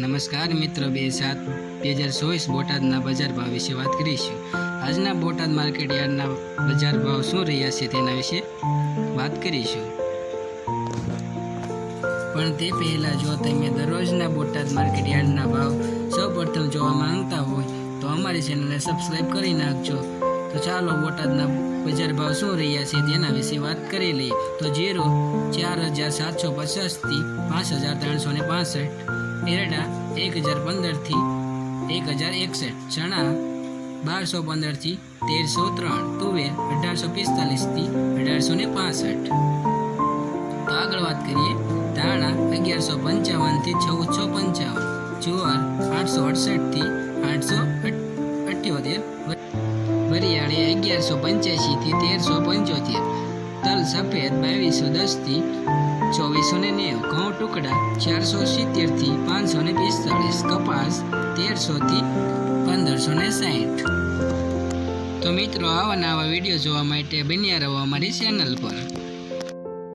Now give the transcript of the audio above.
નમસ્કાર મિત્રો, 2/7/2024 બોટાદના બજાર ભાવ વિશે વાત કરીશું. આજના બોટાદ માર્કેટ યાર્ડના બજાર ભાવ શું રહ્યા છે તેના વિશે વાત કરીશું. પણ તે પહેલાં જો તમે દરરોજના બોટાદ માર્કેટ યાર્ડના ભાવ સૌપ્રથમ જોવા માંગતા હોય તો અમારી ચેનલને સબસ્ક્રાઈબ કરી નાખજો. તો ચાલો બોટાદના બજાર ભાવ શું રહ્યા છે તેના વિશે વાત કરી લઈએ. તો જીરો 4,750 થી 5,365, એરડા 1,015 થી 1,061, ચણા 1,215 થી 1,303, તુવેર 1,845 થી 1,865. તો આગળ વાત કરીએ. ધાણા 1,155 થી 1,455, જુવાર 868 થી 878, વરિયાળી 1,185 થી 1,375, તલ સફેદ 2,210 થી 2,490, ઘઉં ટુકડા 470 થી 545, કપાસ 1,300 થી 1,560. તો મિત્રો, આવા નવા વિડીયો જોવા માટે બન્યા રહો અમારી ચેનલ પર.